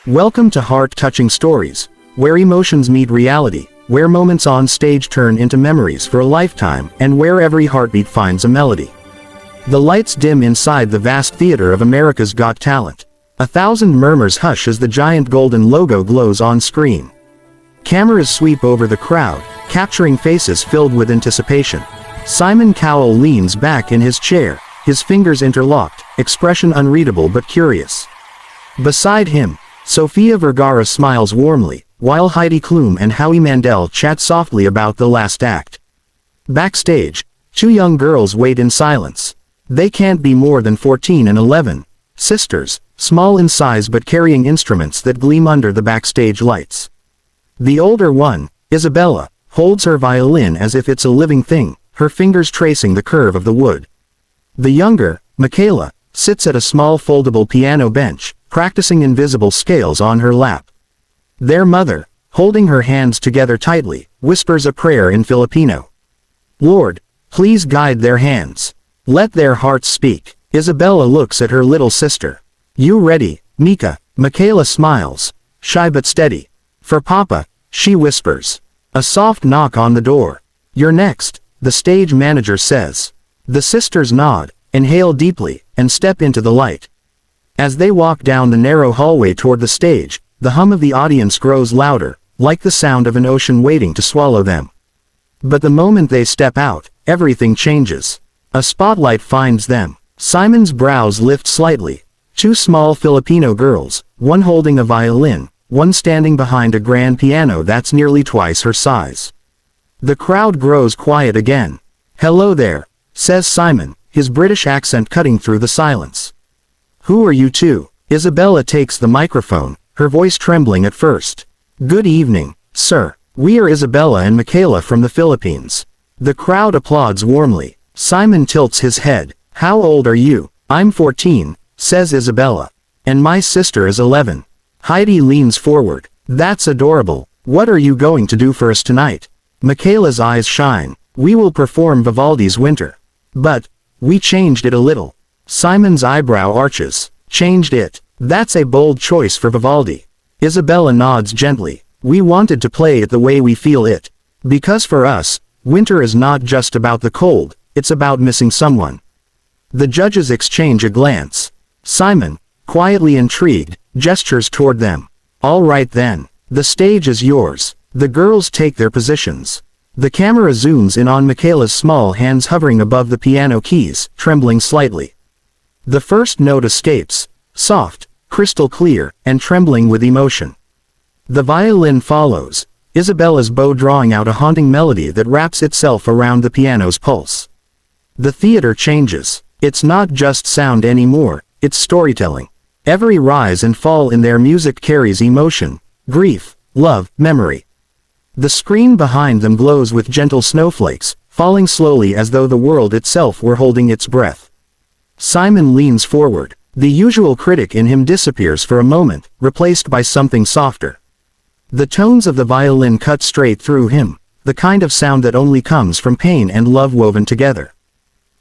Welcome to Heart-Touching Stories, where emotions meet reality, where moments on stage turn into memories for a lifetime, and where every heartbeat finds a melody. The lights dim inside the vast theater of America's Got Talent. 1,000 murmurs hush as the giant golden logo glows on screen. Cameras sweep over the crowd, capturing faces filled with anticipation. Simon Cowell leans back in his chair, his fingers interlocked, expression unreadable but curious. Beside him, Sofia Vergara smiles warmly, while Heidi Klum and Howie Mandel chat softly about the last act. Backstage, two young girls wait in silence. They can't be more than 14 and 11, sisters, small in size but carrying instruments that gleam under the backstage lights. The older one, Isabella, holds her violin as if it's a living thing, her fingers tracing the curve of the wood. The younger, Mikaela, sits at a small foldable piano bench, practicing invisible scales on her lap. Their mother, holding her hands together tightly, whispers a prayer in Filipino. Lord, please guide their hands. Let their hearts speak. Isabella looks at her little sister. You ready, Mika? Mikaela smiles, shy but steady. For Papa, she whispers. A soft knock on the door. You're next, the stage manager says. The sisters nod, inhale deeply, and step into the light. As they walk down the narrow hallway toward the stage, the hum of the audience grows louder, like the sound of an ocean waiting to swallow them. But the moment they step out, everything changes. A spotlight finds them. Simon's brows lift slightly. Two small Filipino girls, one holding a violin, one standing behind a grand piano that's nearly twice her size. The crowd grows quiet again. Hello there, says Simon, his British accent cutting through the silence. Who are you two? Isabella takes the microphone, her voice trembling at first. Good evening, sir. We are Isabella and Mikaela from the Philippines. The crowd applauds warmly. Simon tilts his head. How old are you? I'm 14, says Isabella. And my sister is 11. Heidi leans forward. That's adorable. What are you going to do for us tonight? Mikaela's eyes shine. We will perform Vivaldi's Winter. But, we changed it a little. Simon's eyebrow arches. Changed it. That's a bold choice for Vivaldi. Isabella nods gently. We wanted to play it the way we feel it. Because for us, winter is not just about the cold, it's about missing someone. The judges exchange a glance. Simon, quietly intrigued, gestures toward them. All right then. The stage is yours. The girls take their positions. The camera zooms in on Mikaela's small hands hovering above the piano keys, trembling slightly. The first note escapes, soft, crystal clear, and trembling with emotion. The violin follows, Isabella's bow drawing out a haunting melody that wraps itself around the piano's pulse. The theater changes. It's not just sound anymore, it's storytelling. Every rise and fall in their music carries emotion, grief, love, memory. The screen behind them glows with gentle snowflakes, falling slowly as though the world itself were holding its breath. Simon leans forward. The usual critic in him disappears for a moment, replaced by something softer. The tones of the violin cut straight through him, the kind of sound that only comes from pain and love woven together.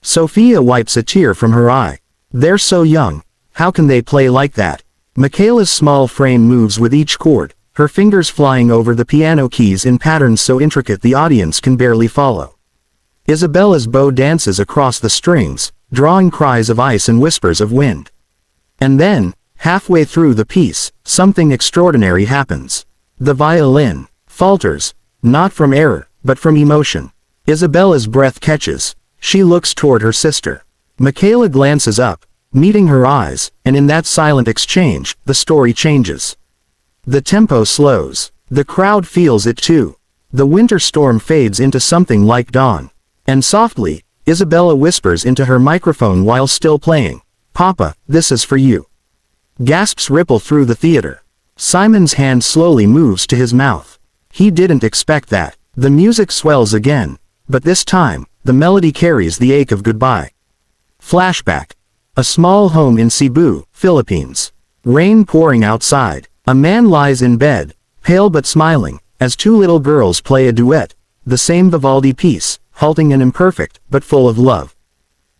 Sofia wipes a tear from her eye. They're so young, how can they play like that? Mikaela's small frame moves with each chord, her fingers flying over the piano keys in patterns so intricate the audience can barely follow. Isabella's bow dances across the strings, drawing cries of ice and whispers of wind. And then, halfway through the piece, something extraordinary happens. The violin falters, not from error, but from emotion. Isabella's breath catches. She looks toward her sister. Mikaela glances up, meeting her eyes, and in that silent exchange, the story changes. The tempo slows. The crowd feels it too. The winter storm fades into something like dawn. And softly, Isabella whispers into her microphone while still playing. Papa, this is for you. Gasps ripple through the theater. Simon's hand slowly moves to his mouth. He didn't expect that. The music swells again. But this time, the melody carries the ache of goodbye. Flashback. A small home in Cebu, Philippines. Rain pouring outside. A man lies in bed, pale but smiling, as two little girls play a duet, the same Vivaldi piece, halting and imperfect, but full of love.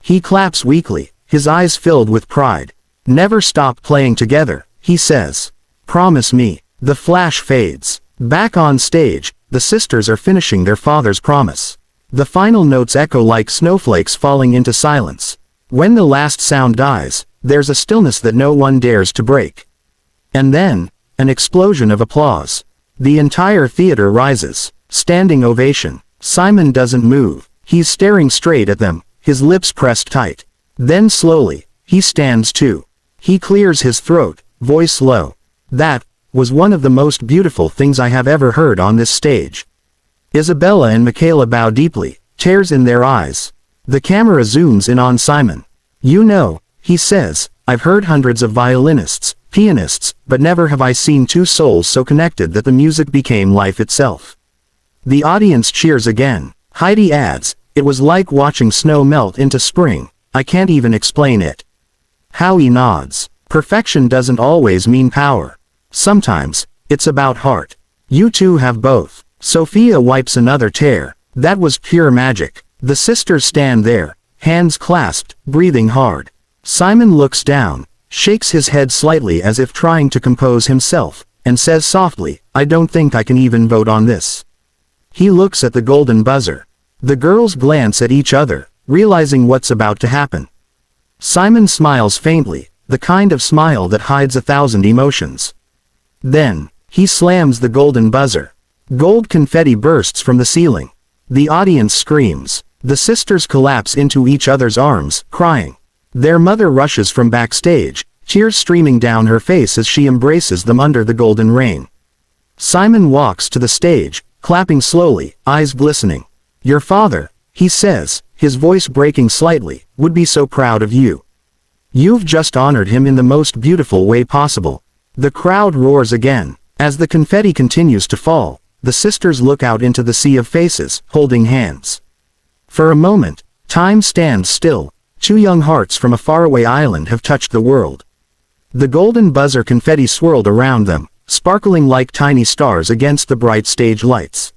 He claps weakly, his eyes filled with pride. Never stop playing together, he says. Promise me. The flash fades. Back on stage, the sisters are finishing their father's promise. The final notes echo like snowflakes falling into silence. When the last sound dies, there's a stillness that no one dares to break. And then, an explosion of applause. The entire theater rises. Standing ovation. Simon doesn't move. He's staring straight at them, his lips pressed tight. Then slowly, he stands too. He clears his throat, voice low. That was one of the most beautiful things I have ever heard on this stage. Isabella and Mikaela bow deeply, tears in their eyes. The camera zooms in on Simon. You know, he says, I've heard hundreds of violinists, pianists, but never have I seen two souls so connected that the music became life itself. The audience cheers again. Heidi adds, it was like watching snow melt into spring. I can't even explain it. Howie nods. Perfection doesn't always mean power. Sometimes, it's about heart. You two have both. Sophia wipes another tear. That was pure magic. The sisters stand there, hands clasped, breathing hard. Simon looks down, shakes his head slightly as if trying to compose himself, and says softly, I don't think I can even vote on this. He looks at the golden buzzer. The girls glance at each other, realizing what's about to happen. Simon smiles faintly, the kind of smile that hides 1,000 emotions. Then, he slams the golden buzzer. Gold confetti bursts from the ceiling. The audience screams. The sisters collapse into each other's arms, crying. Their mother rushes from backstage, tears streaming down her face as she embraces them under the golden rain. Simon walks to the stage, clapping slowly, eyes glistening. Your father, he says, his voice breaking slightly, would be so proud of you. You've just honored him in the most beautiful way possible. The crowd roars again. As the confetti continues to fall, the sisters look out into the sea of faces, holding hands. For a moment, time stands still. Two young hearts from a faraway island have touched the world. The golden buzzer confetti swirled around them, sparkling like tiny stars against the bright stage lights.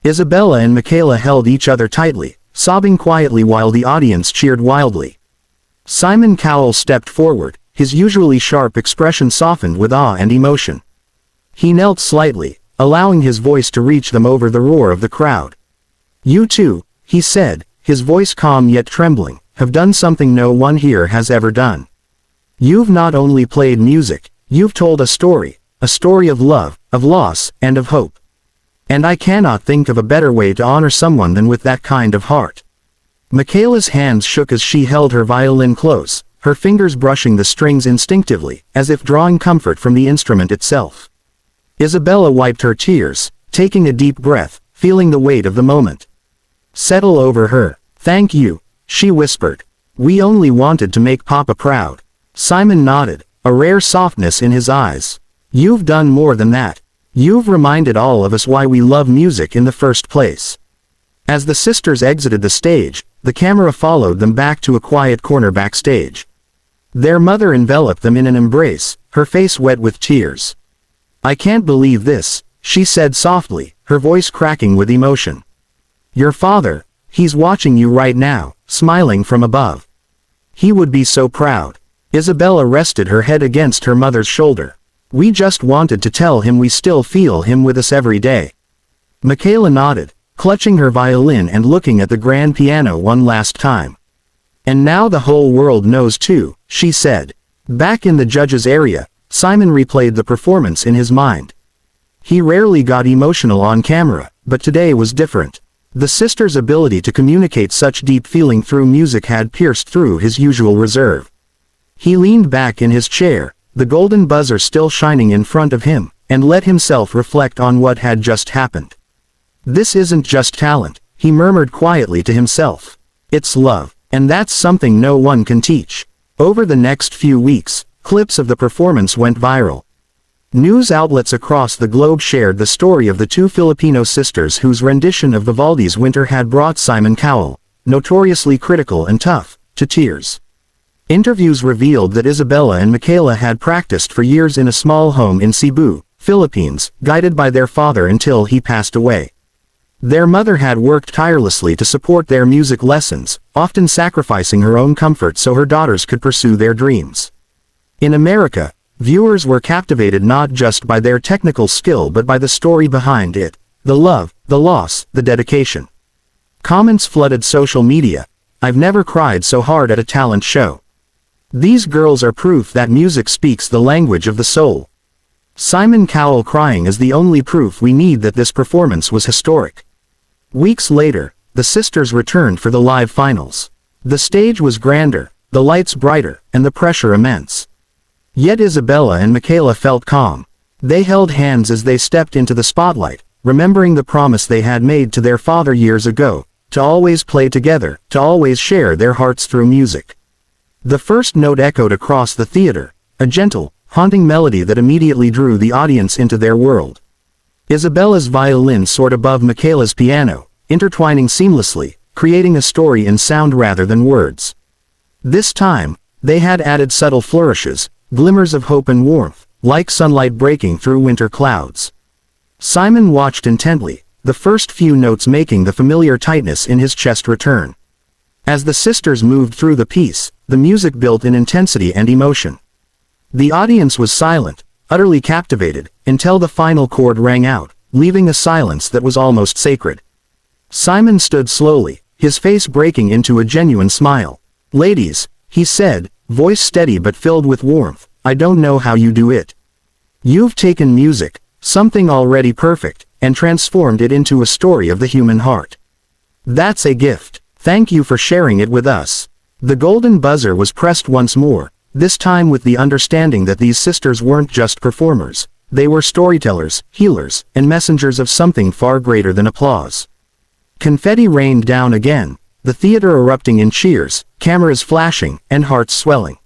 Isabella and Mikaela held each other tightly, sobbing quietly while the audience cheered wildly. Simon Cowell stepped forward, his usually sharp expression softened with awe and emotion. He knelt slightly, allowing his voice to reach them over the roar of the crowd. You two, he said, his voice calm yet trembling, have done something no one here has ever done. You've not only played music, you've told a story of love, of loss, and of hope. And I cannot think of a better way to honor someone than with that kind of heart. Mikaela's hands shook as she held her violin close, her fingers brushing the strings instinctively, as if drawing comfort from the instrument itself. Isabella wiped her tears, taking a deep breath, feeling the weight of the moment. Settle over her. Thank you, she whispered. We only wanted to make Papa proud. Simon nodded, a rare softness in his eyes. You've done more than that. You've reminded all of us why we love music in the first place. As the sisters exited the stage, the camera followed them back to a quiet corner backstage. Their mother enveloped them in an embrace, her face wet with tears. I can't believe this, she said softly, her voice cracking with emotion. Your father, he's watching you right now, smiling from above. He would be so proud. Isabella rested her head against her mother's shoulder. We just wanted to tell him we still feel him with us every day. Mikaela nodded, clutching her violin and looking at the grand piano one last time. And now the whole world knows too, she said. Back in the judges' area, Simon replayed the performance in his mind. He rarely got emotional on camera, but today was different. The sisters' ability to communicate such deep feeling through music had pierced through his usual reserve. He leaned back in his chair, the golden buzzer still shining in front of him, and let himself reflect on what had just happened. This isn't just talent, he murmured quietly to himself. It's love, and that's something no one can teach. Over the next few weeks, clips of the performance went viral. News outlets across the globe shared the story of the two Filipino sisters whose rendition of Vivaldi's Winter had brought Simon Cowell, notoriously critical and tough, to tears. Interviews revealed that Isabella and Mikaela had practiced for years in a small home in Cebu, Philippines, guided by their father until he passed away. Their mother had worked tirelessly to support their music lessons, often sacrificing her own comfort so her daughters could pursue their dreams. In America, Viewers were captivated not just by their technical skill but by the story behind it, the love, the loss, the dedication. Comments flooded social media. "I've never cried so hard at a talent show. These girls are proof that music speaks the language of the soul." Simon Cowell crying is the only proof we need that this performance was historic. Weeks later, the sisters returned for the live finals. The stage was grander, the lights brighter, and the pressure immense. Yet Isabella and Mikaela felt calm. They held hands as they stepped into the spotlight, remembering the promise they had made to their father years ago, to always play together, to always share their hearts through music. The first note echoed across the theater, a gentle, haunting melody that immediately drew the audience into their world. Isabella's violin soared above Mikaela's piano, intertwining seamlessly, creating a story in sound rather than words. This time, they had added subtle flourishes, glimmers of hope and warmth, like sunlight breaking through winter clouds. Simon watched intently, the first few notes making the familiar tightness in his chest return. As the sisters moved through the piece, the music built in intensity and emotion. The audience was silent, utterly captivated, until the final chord rang out, leaving a silence that was almost sacred. Simon stood slowly, his face breaking into a genuine smile. "Ladies," he said, voice steady but filled with warmth, "I don't know how you do it. You've taken music, something already perfect, and transformed it into a story of the human heart. That's a gift. Thank you for sharing it with us." The golden buzzer was pressed once more, this time with the understanding that these sisters weren't just performers, they were storytellers, healers, and messengers of something far greater than applause. Confetti rained down again, the theater erupting in cheers, cameras flashing, and hearts swelling.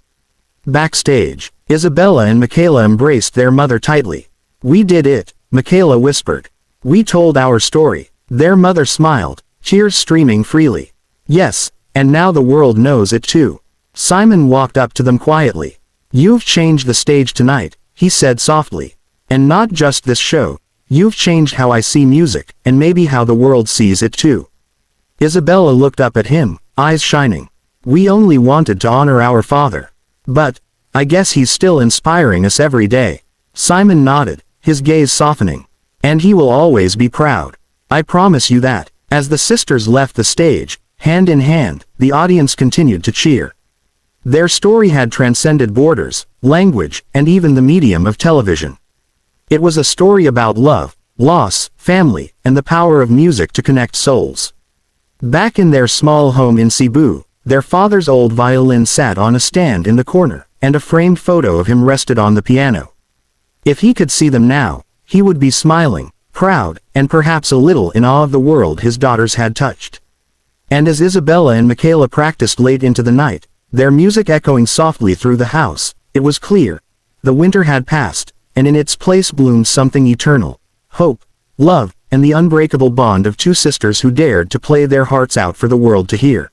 Backstage, Isabella and Mikaela embraced their mother tightly. "We did it," Mikaela whispered. "We told our story." Their mother smiled, tears streaming freely. "Yes, and now the world knows it too." Simon walked up to them quietly. "You've changed the stage tonight," he said softly. "And not just this show. You've changed how I see music, and maybe how the world sees it too." Isabella looked up at him, eyes shining. "We only wanted to honor our father. But I guess he's still inspiring us every day." Simon nodded, his gaze softening. "And he will always be proud. I promise you that." As the sisters left the stage, hand in hand, the audience continued to cheer. Their story had transcended borders, language, and even the medium of television. It was a story about love, loss, family, and the power of music to connect souls. Back in their small home in Cebu, their father's old violin sat on a stand in the corner, and a framed photo of him rested on the piano. If he could see them now, he would be smiling, proud, and perhaps a little in awe of the world his daughters had touched. And as Isabella and Mikaela practiced late into the night, their music echoing softly through the house, it was clear. The winter had passed, and in its place bloomed something eternal: hope, love, and the unbreakable bond of two sisters who dared to play their hearts out for the world to hear.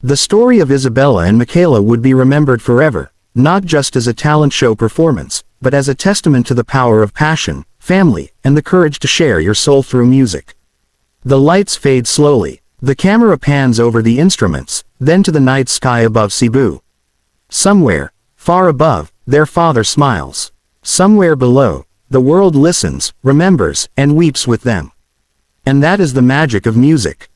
The story of Isabella and Mikaela would be remembered forever, not just as a talent show performance, but as a testament to the power of passion, family, and the courage to share your soul through music. The lights fade slowly. The camera pans over the instruments, then to the night sky above Cebu. Somewhere, far above, their father smiles. Somewhere below, the world listens, remembers, and weeps with them. And that is the magic of music.